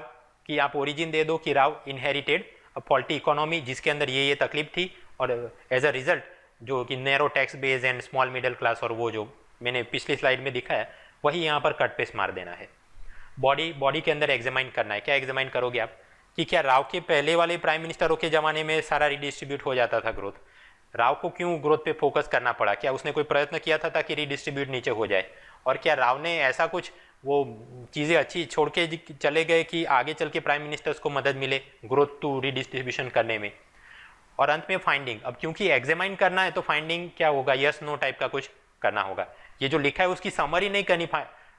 A: की आप ओरिजिन दे दो कि राव इनहेरिटेड फॉल्टी इकोनॉमी जिसके अंदर ये तकलीफ थी, और एज अ रिजल्ट जो कि narrow tax base and small middle class, और वो जो मैंने पिछली स्लाइड में दिखाया वही यहाँ पर कट पेस्ट मार देना है। बॉडी के अंदर एग्जामाइन करना है। क्या एग्जामाइन करोगे आप? कि क्या राव के पहले वाले प्राइम मिनिस्टरों के ज़माने में सारा रिडिस्ट्रीब्यूट हो जाता था ग्रोथ? राव को क्यों ग्रोथ पे फोकस करना पड़ा? क्या उसने कोई प्रयत्न किया था ताकि रिडिस्ट्रीब्यूट नीचे हो जाए? और क्या राव ने ऐसा कुछ वो चीज़ें अच्छी छोड़ के चले गए कि आगे चल के प्राइम मिनिस्टर्स को मदद मिले ग्रोथ टू रिडिस्ट्रीब्यूशन करने में? और अंत में फाइंडिंग। अब क्योंकि एग्जामाइन करना है तो फाइंडिंग क्या होगा? यस नो टाइप का कुछ करना होगा। ये जो लिखा है उसकी समरी नहीं करनी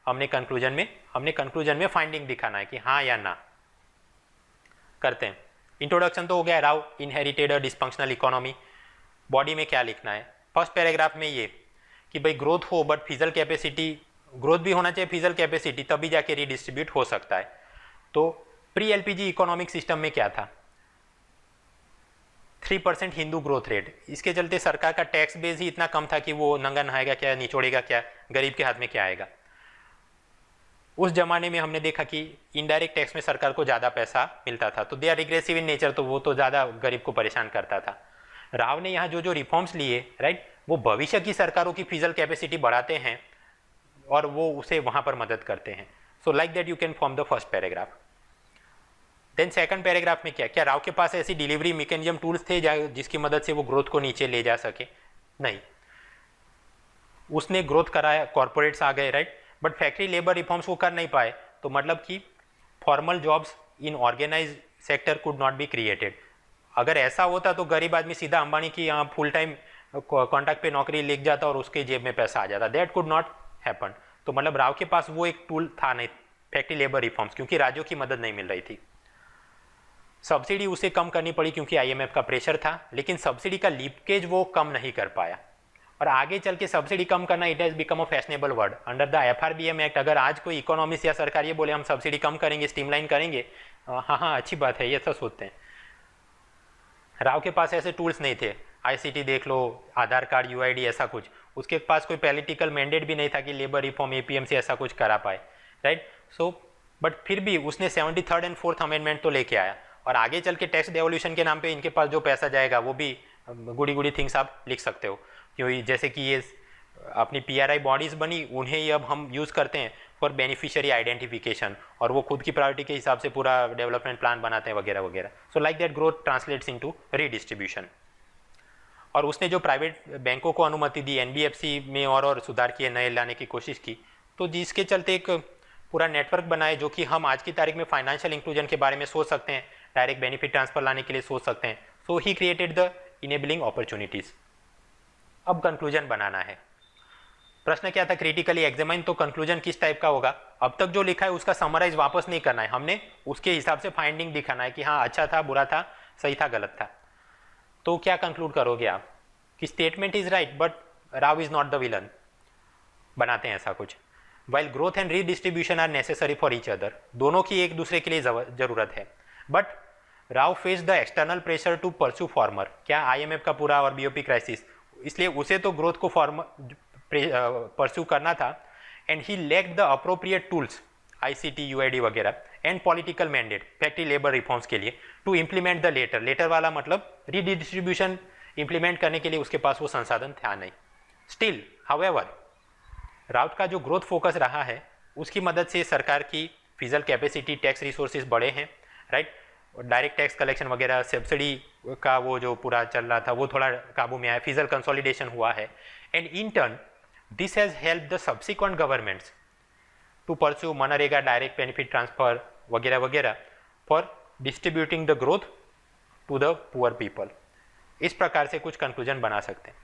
A: हमने कंक्लूजन में फाइंडिंग दिखाना है कि हाँ या ना। करते हैं। इंट्रोडक्शन तो हो गया, राव इनहेरिटेड अ डिस्फंक्शनल इकोनॉमी। बॉडी में क्या लिखना है, फर्स्ट पैराग्राफ में ये कि भाई ग्रोथ हो बट फिजल कैपेसिटी, ग्रोथ भी होना चाहिए, फिजल कैपेसिटी, तभी जाके रीडिस्ट्रीब्यूट हो सकता है। तो प्री एलपीजी इकोनॉमिक सिस्टम में क्या था, 3% हिंदू ग्रोथ रेट, इसके चलते सरकार का टैक्स बेस ही इतना कम था कि वो नंगा नहाएगा क्या, निचोड़ेगा क्या, गरीब के हाथ में क्या आएगा। उस जमाने में हमने देखा कि इनडायरेक्ट टैक्स में सरकार को ज़्यादा पैसा मिलता था, तो they are regressive in nature, तो वो तो ज़्यादा गरीब को परेशान करता था। राव ने यहाँ जो जो रिफॉर्म्स लिए, राइट, वो भविष्य की सरकारों की फिजल कैपेसिटी बढ़ाते हैं और वो उसे वहाँ पर मदद करते हैं। So like that you can form the first paragraph. Then second paragraph में क्या राव के पास ऐसी डिलीवरी मैकेनिज्म टूल्स थे जिसकी मदद से वो ग्रोथ को नीचे ले जा सके? नहीं, उसने ग्रोथ कराया, कॉर्पोरेट्स आ गए, right, but factory labour reforms वो कर नहीं पाए, तो मतलब कि formal jobs in organise sector could not be created. अगर ऐसा होता तो गरीब आदमी सीधा अंबानी की यहाँ फुल टाइम कॉन्ट्रैक्ट पे नौकरी लिख जाता और उसके जेब में पैसा आ जाता। That could not happen. तो मतलब राव के पास वो एक टूल था नहीं, फैक्ट्री लेबर रिफॉर्म्स, क्योंकि राज्यों की मदद नहीं मिल रही थी। सब्सिडी उसे कम करनी पड़ी क्योंकि आईएमएफ का प्रेशर था, लेकिन सब्सिडी का लीकेज वो कम नहीं कर पाया। और आगे चल के सब्सिडी कम करना, it has become a fashionable word under the FRBM act. अगर आज कोई इकोनॉमिस्ट या सरकार ये बोले हम सब्सिडी कम करेंगे, स्ट्रीमलाइन करेंगे, हाँ हाँ अच्छी बात है, ये सब सोचते हैं। राव के पास ऐसे टूल्स नहीं थे, आईसीटी देख लो, आधार कार्ड, यूआईडी, ऐसा कुछ। उसके पास कोई पॉलिटिकल मैंडेट भी नहीं था कि लेबर रिफॉर्म, एपीएमसी ऐसा कुछ करा पाए, राइट। सो बट फिर भी उसने 73rd एंड 4th अमेंडमेंट तो लेके आया, और आगे चल के टैक्स डेवोल्यूशन के नाम पे इनके पास जो पैसा जाएगा वो भी गुड़ी गुड़ी थिंग्स आप लिख सकते हो, क्योंकि जैसे कि ये अपनी पीआरआई बॉडीज बनी, उन्हें ही अब हम यूज़ करते हैं फॉर बेनिफिशियरी आइडेंटिफिकेशन, और वो खुद की प्रायोरिटी के हिसाब से पूरा डेवलपमेंट प्लान बनाते हैं वगैरह वगैरह। सो like that growth translates into redistribution. और उसने जो प्राइवेट बैंकों को अनुमति दी, एनबीएफसी में और सुधार किए, नए लाने की कोशिश की, तो जिसके चलते एक पूरा नेटवर्क बनाए जो कि हम आज की तारीख में फाइनेंशियल इंक्लूजन के बारे में सोच सकते हैं, डायरेक्ट बेनिफिट ट्रांसफर लाने के लिए सोच सकते हैं। So he created the enabling opportunities. अब कंक्लूजन बनाना है। प्रश्न क्या था, क्रिटिकली एग्जामिन, तो कंक्लूजन किस टाइप का होगा? अब तक जो लिखा है उसका समराइज वापस नहीं करना है, हमने उसके हिसाब से फाइंडिंग दिखाना है कि हाँ अच्छा था, बुरा था, सही था, गलत था। तो क्या कंक्लूड करोगे आप कि statement is right but Rao is not the villain, बनाते हैं ऐसा कुछ। While growth and redistribution are necessary for each other, दोनों की एक दूसरे के लिए जरूरत है, but Rao face the external pressure to pursue former, क्या आईएमएफ का पूरा और बीओपी क्राइसिस, इसलिए उसे तो ग्रोथ को परस्यू करना था, and he lacked the appropriate tools, ICT, UID वगैरह, and political mandate factory labour reforms के लिए, to implement the latter, latter वाला मतलब रीडिस्ट्रीब्यूशन इम्प्लीमेंट करने के लिए उसके पास वो संसाधन था नहीं। स्टिल हाउएवर राउत का जो ग्रोथ फोकस रहा है उसकी मदद से सरकार की फिजल कैपेसिटी, टैक्स रिसोर्सेज बढ़े हैं, राइट, डायरेक्ट टैक्स कलेक्शन वगैरह, सब्सिडी का वो जो पूरा चल रहा था वो थोड़ा काबू में आया, फिजल कंसोलिडेशन हुआ है, and in turn this has help the subsequent governments to pursue मनरेगा, डायरेक्ट बेनिफिट ट्रांसफर वगैरह वगैरह, for distributing the growth to the poor people. इस प्रकार से कुछ कंक्लूजन बना सकते हैं।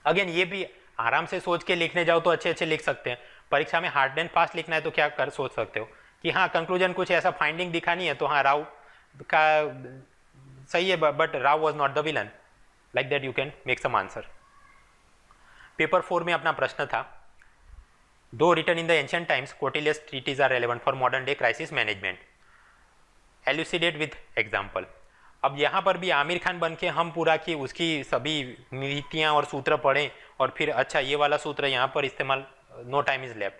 A: अगेन ये भी आराम से सोच के लिखने जाओ तो अच्छे अच्छे लिख सकते हैं, परीक्षा में हार्ड एंड फास्ट लिखना है तो क्या कर सोच सकते हो कि हाँ कंक्लूजन कुछ ऐसा फाइंडिंग दिखानी है, तो हाँ राव का सही है but Rao was not the villain, like that you can make some answer. Paper 4 में अपना प्रश्न था, though written in the ancient times Kautilya's treatise are relevant for modern day crisis management, elucidate with example. अब यहाँ पर भी आमिर खान बन के हम पूरा की उसकी सभी नीतियाँ और सूत्र पढ़ें और फिर अच्छा ये वाला सूत्र यहाँ पर इस्तेमाल, नो टाइम इज लेफ्ट,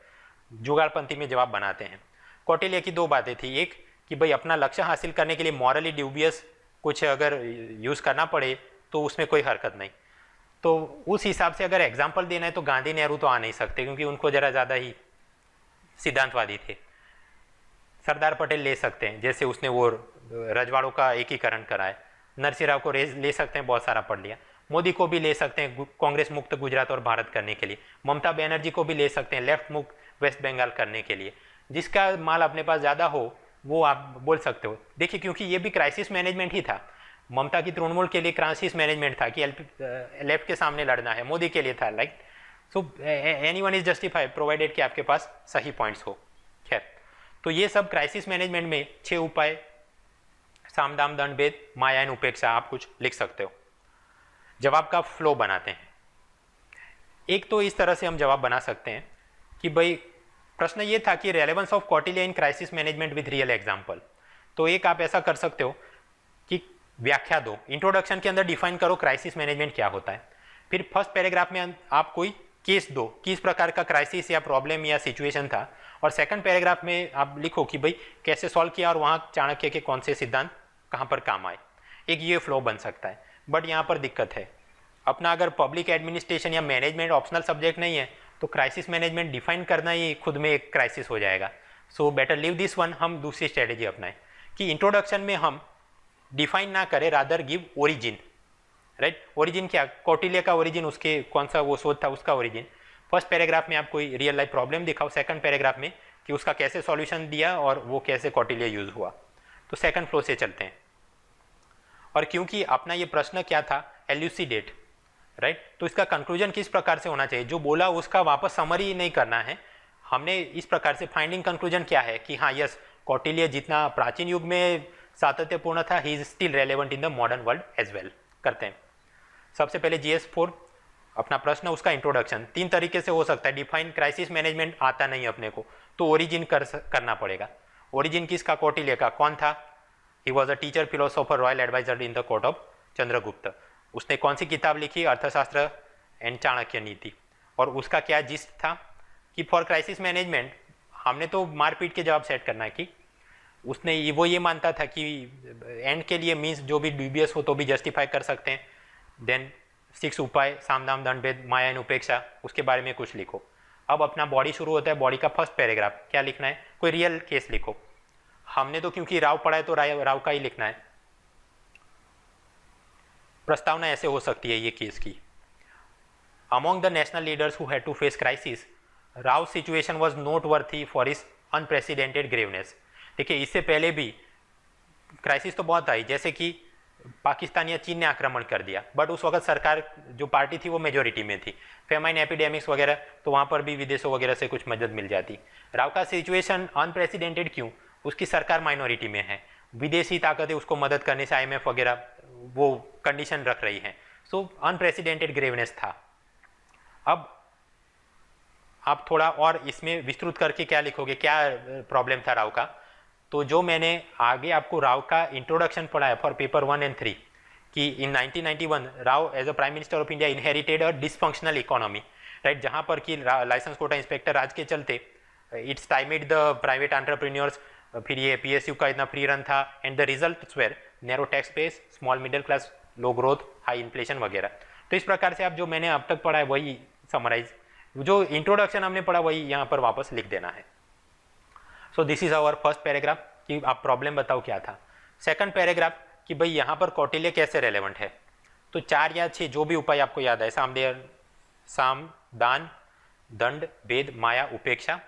A: जुगाड़पंथी में जवाब बनाते हैं। कौटिल्य की दो बातें थी, एक कि भाई अपना लक्ष्य हासिल करने के लिए मॉरली ड्यूबियस कुछ अगर यूज़ करना पड़े तो उसमें कोई हरकत नहीं, तो उस हिसाब से अगर एग्जाम्पल देना है तो गांधी नेहरू तो आ नहीं सकते क्योंकि उनको ज़रा ज़्यादा ही सिद्धांतवादी थे। सरदार पटेल ले सकते हैं, जैसे उसने वो रजवाड़ों का एकीकरण कराए, नरसिंह राव को ले सकते हैं, बहुत सारा पढ़ लिया। मोदी को भी ले सकते हैं कांग्रेस मुक्त गुजरात और भारत करने के लिए, ममता बनर्जी को भी ले सकते हैं लेफ्ट मुक्त वेस्ट बंगाल करने के लिए, जिसका माल अपने पास ज़्यादा हो वो आप बोल सकते हो। देखिए क्योंकि ये भी क्राइसिस मैनेजमेंट ही था, ममता की तृणमूल के लिए क्राइसिस मैनेजमेंट था कि लेफ्ट के सामने लड़ना है, मोदी के लिए था like, so anyone is justified provided कि आपके पास सही पॉइंट्स हो। खैर, तो ये सब क्राइसिस मैनेजमेंट में 6 उपाय साम दाम दंड भेद माया एंड उपेक्षा, आप कुछ लिख सकते हो। जवाब का फ्लो बनाते हैं। एक तो इस तरह से हम जवाब बना सकते हैं कि भाई प्रश्न ये था कि relevance of Kautilya in crisis management with real example. तो एक आप ऐसा कर सकते हो कि व्याख्या दो, इंट्रोडक्शन के अंदर डिफाइन करो क्राइसिस मैनेजमेंट क्या होता है, फिर फर्स्ट पैराग्राफ में आप कोई केस दो, किस प्रकार का क्राइसिस या प्रॉब्लम या सिचुएशन था, और सेकंड पैराग्राफ में आप लिखो कि भाई कैसे सॉल्व किया और वहाँ चाणक्य के कौन से सिद्धांत कहाँ पर काम आए। एक ये फ्लो बन सकता है। बट यहाँ पर दिक्कत है, अपना अगर पब्लिक एडमिनिस्ट्रेशन या मैनेजमेंट ऑप्शनल सब्जेक्ट नहीं है तो क्राइसिस मैनेजमेंट डिफाइन करना ही खुद में एक क्राइसिस हो जाएगा। So better leave this one. हम दूसरी स्ट्रेटेजी अपनाएं कि इंट्रोडक्शन में हम डिफाइन ना करें, rather give origin, right. Origin क्या, कौटिल्य का ओरिजिन, उसके कौन सा वो शोध था उसका ओरिजिन। फर्स्ट पैराग्राफ में आप कोई रियल लाइफ प्रॉब्लम दिखाओ, सेकंड पैराग्राफ में कि उसका कैसे सॉल्यूशन दिया और वो कैसे कौटिल्य यूज हुआ। तो सेकंड फ्लो से चलते हैं। और क्योंकि अपना ये प्रश्न क्या था, एल्यूसिडेट, राइट, तो इसका कंक्लूजन किस प्रकार से होना चाहिए, जो बोला उसका वापस समरी नहीं करना है। हमने इस प्रकार से फाइंडिंग कंक्लूजन क्या है कि हाँ यस, कौटिल्य जितना प्राचीन युग में सातत्यपूर्ण था, he is still relevant in the modern world as well. करते हैं। सबसे पहले GS4 अपना प्रश्न, उसका इंट्रोडक्शन 3 तरीके से हो सकता है। डिफाइन क्राइसिस मैनेजमेंट आता नहीं अपने को तो ओरिजिन करना पड़ेगा। ओरिजिन किसका, कौटिल्य का। कौन था, he was a teacher philosopher royal adviser in the court of Chandragupta. उसने कौन सी किताब लिखी, अर्थशास्त्र एंड चाणक्य नीति। और उसका क्या जिस्ट था कि फॉर क्राइसिस मैनेजमेंट, हमने तो मारपीट के जवाब सेट करना है कि उसने वो ये मानता था कि एंड के लिए मीन्स जो भी ड्यूबियस हो तो भी जस्टिफाई कर सकते हैं। देन 6 उपाय, साम दाम दंड भेद माया एंड उपेक्षा, उसके बारे में कुछ लिखो। अब अपना बॉडी शुरू होता है। बॉडी का फर्स्ट पैराग्राफ क्या लिखना है, कोई रियल केस लिखो। हमने तो क्योंकि राव पढ़ा है तो राव का ही लिखना है। प्रस्तावना ऐसे हो सकती है ये केस की, among the national leaders who had to face crisis, Rao situation was noteworthy for his unprecedented graveness. देखिए इससे पहले भी क्राइसिस तो बहुत आई, जैसे कि पाकिस्तान या चीन ने आक्रमण कर दिया, बट उस वक्त सरकार जो पार्टी थी वो मेजोरिटी में थी। फेमाइन एपिडेमिक्स वगैरह, तो वहाँ पर भी विदेशों वगैरह से कुछ मदद मिल जाती। राव का सिचुएशन अनप्रेसिडेंटेड क्यों, उसकी सरकार माइनॉरिटी में है, विदेशी ताकतें उसको मदद करने से IMF वगैरह वो कंडीशन रख रही हैं। सो अनप्रेसिडेंटेड ग्रेवनेस था। अब आप थोड़ा और इसमें विस्तृत करके क्या लिखोगे, क्या प्रॉब्लम था राव का। तो जो मैंने आगे आपको राव का इंट्रोडक्शन पढ़ाया फॉर पेपर 1 and 3 कि in 1991 Rao as a prime minister of India inherited a dysfunctional economy, right, जहाँ पर कि लाइसेंस कोटा इंस्पेक्टर राज के चलते it stymied the private entrepreneurs, फिर ये PSU का इतना फ्री रन था, and the result were narrow tax base, small middle class, low growth, high inflation वगैरह। तो इस प्रकार से आप जो मैंने अब तक पढ़ा है वही समराइज, जो इंट्रोडक्शन हमने पढ़ा वही यहाँ पर वापस लिख देना है। So this is our first paragraph कि आप प्रॉब्लम बताओ क्या था। सेकंड पैराग्राफ कि भाई यहाँ पर कौटिल्य कैसे रेलेवेंट है। तो 4 या 6 जो भी उपाय आपको याद है, साम दान दंड भेद माया उपेक्षा,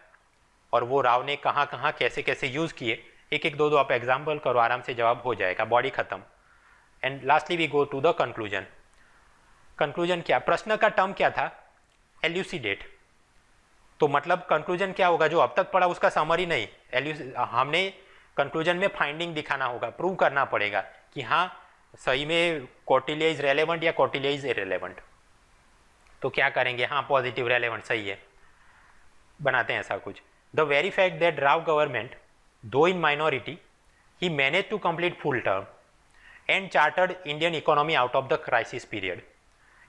A: और वो राव ने कहाँ कहाँ कैसे कैसे यूज किए, एक एक दो दो आप एग्जाम्पल करो, आराम से जवाब हो जाएगा, बॉडी खत्म। And lastly we go to the conclusion. Conclusion क्या, प्रश्न का टर्म क्या था, एल्यूसिडेट। तो मतलब कंक्लूजन क्या होगा, जो अब तक पढ़ा उसका समरी नहीं, हमने कंक्लूजन में फाइंडिंग दिखाना होगा, प्रूव करना पड़ेगा कि हाँ सही में कौटिल्य इज रेलेवेंट या कौटिल्य इज इरेलेवेंट। तो क्या करेंगे, हाँ पॉजिटिव रेलेवेंट सही है, बनाते हैं ऐसा कुछ। The very fact that Rao government though in minority he manage to complete full term and chartered Indian economy out of the crisis period,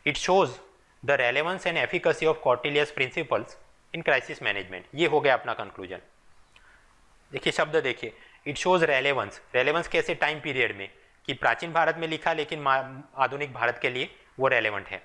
A: it shows the relevance and efficacy of Kautilya's principles in crisis management. ये हो गया अपना conclusion. देखिए शब्द देखिए, it shows relevance, relevance कैसे, time period में, कि प्राचीन भारत में लिखा लेकिन आधुनिक भारत के लिए वो रेलेवेंट है।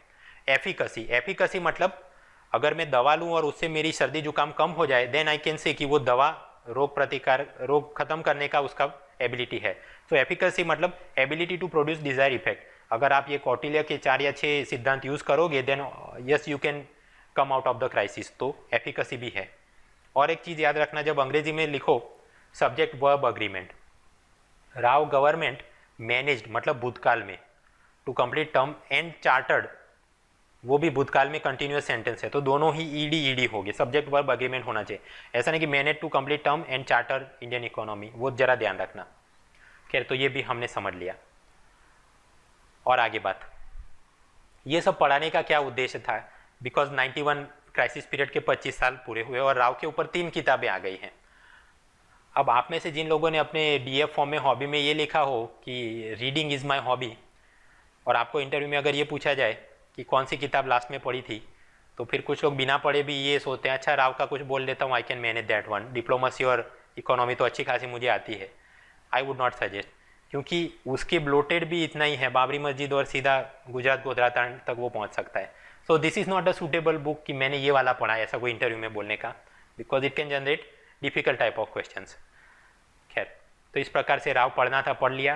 A: एफिकेसी, एफिकेसी मतलब अगर मैं दवा लूँ और उससे मेरी सर्दी जुकाम कम हो जाए, देन आई कैन से कि वो दवा रोग खत्म करने का उसका एबिलिटी है। तो एफिकेसी मतलब ability to produce desire effect. अगर आप ये कौटिल्य के 4 या 6 सिद्धांत यूज करोगे, then yes you can come out of the crisis, तो एफिकेसी भी है। और एक चीज़ याद रखना, जब अंग्रेजी में लिखो subject verb agreement, Rao government managed मतलब भूतकाल में, to complete term and chartered वो भी भूतकाल में कंटिन्यूअस सेंटेंस है, तो दोनों ही ईडी हो गए, सब्जेक्ट वर्ब अग्रीमेंट होना चाहिए। ऐसा नहीं कि manage to complete term and charter Indian economy, वो जरा ध्यान रखना। खैर, तो ये भी हमने समझ लिया। और आगे बात, ये सब पढ़ाने का क्या उद्देश्य था? बिकॉज 91 क्राइसिस पीरियड के 25 साल पूरे हुए और राव के ऊपर 3 किताबें आ गई हैं। अब आप में से जिन लोगों ने अपने डीएफ फॉर्म में हॉबी में ये लिखा हो कि रीडिंग इज़ माय हॉबी, और आपको इंटरव्यू में अगर ये पूछा जाए कि कौन सी किताब लास्ट में पढ़ी थी, तो फिर कुछ लोग बिना पढ़े भी ये सोचते हैं अच्छा राव का कुछ बोल देता हूँ, I can manage that one, diplomacy और इकोनॉमी तो अच्छी खासी मुझे आती है। आई वुड नॉट सजेस्ट, क्योंकि उसके ब्लोटेड भी इतना ही है, बाबरी मस्जिद और सीधा गुजरात गोधरातांड तक वो पहुँच सकता है। So this is not a suitable book कि मैंने ये वाला पढ़ा, ऐसा कोई इंटरव्यू में बोलने का, because it can generate difficult type of questions. खैर, तो इस प्रकार से राव पढ़ना था, पढ़ लिया।